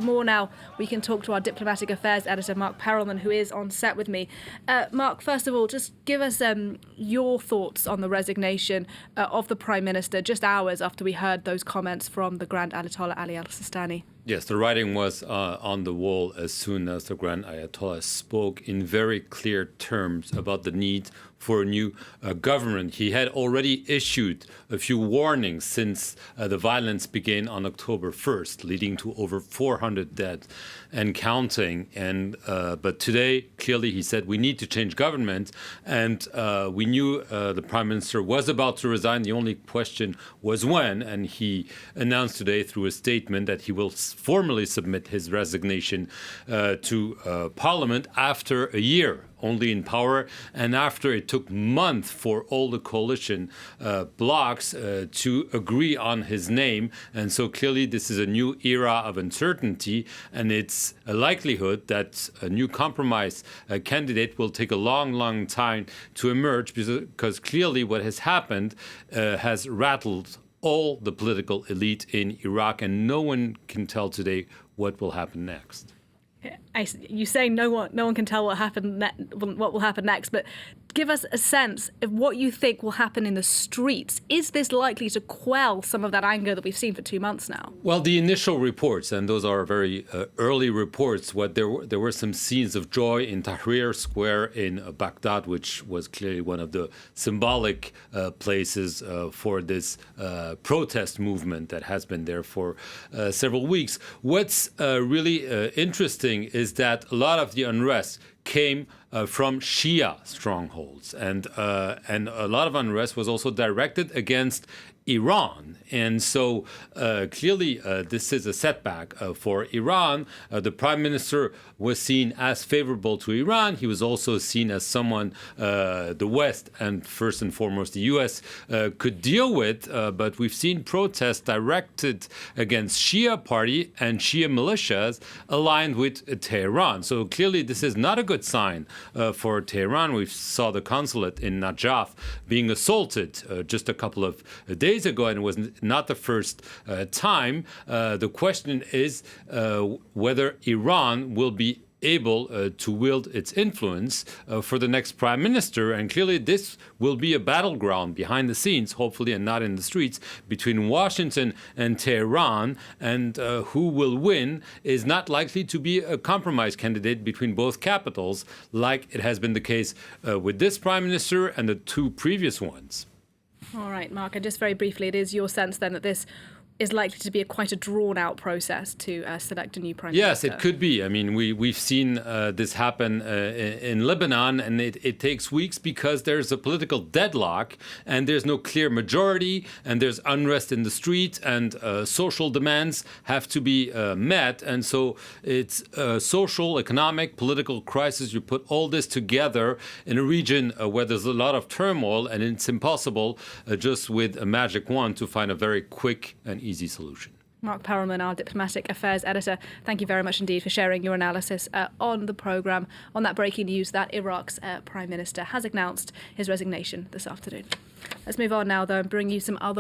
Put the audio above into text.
more now, we can talk to our diplomatic affairs editor, Mark Perelman, who is on set with me. Mark, first of all, just give us your thoughts on the resignation of the Prime Minister just hours after we heard those comments from the Grand Ayatollah Ali al-Sistani. Yes, the writing was on the wall as soon as the Grand Ayatollah spoke in very clear terms about the need for a new government. He had already issued a few warnings since the violence began on October 1st, leading to over 400 dead and counting. But today, clearly, he said we need to change government. And we knew the Prime Minister was about to resign. The only question was when. And he announced today through a statement that he will formally submit his resignation to Parliament after a year only in power, and after it took months for all the coalition blocs to agree on his name. And so clearly this is a new era of uncertainty, and it's a likelihood that a new compromise candidate will take a long time to emerge, because clearly what has happened has rattled all the political elite in Iraq, and no one can tell today what will happen next. You say no one can tell what will happen next, but give us a sense of what you think will happen in the streets. Is this likely to quell some of that anger that we've seen for 2 months now? Well, the initial reports, and those are very early reports, there were some scenes of joy in Tahrir Square in Baghdad, which was clearly one of the symbolic places for this protest movement that has been there for several weeks. What's really interesting is that a lot of the unrest came from Shia strongholds, and a lot of unrest was also directed against Iran. And so clearly this is a setback for Iran. The Prime Minister was seen as favorable to Iran. He was also seen as someone the West, and first and foremost the US, could deal with. But we've seen protests directed against Shia party and Shia militias aligned with Tehran. So clearly this is not a good sign for Tehran. We saw the consulate in Najaf being assaulted just a couple of days ago, and it was not the first time. The question is whether Iran will be able to wield its influence for the next prime minister. And clearly this will be a battleground behind the scenes, hopefully, and not in the streets, between Washington and Tehran. And who will win is not likely to be a compromise candidate between both capitals, like it has been the case with this prime minister and the two previous ones. All right, Mark, and just very briefly, it is your sense then that this is likely to be quite a drawn-out process to select a new prime minister? Yes, it could be. I mean, we've seen this happen in Lebanon, and it takes weeks because there's a political deadlock, and there's no clear majority, and there's unrest in the street, and social demands have to be met. And so it's a social, economic, political crisis. You put all this together in a region where there's a lot of turmoil, and it's impossible just with a magic wand to find a very quick and easy solution. Mark Perelman, our diplomatic affairs editor, thank you very much indeed for sharing your analysis on the programme, on that breaking news that Iraq's Prime Minister has announced his resignation this afternoon. Let's move on now, though, and bring you some other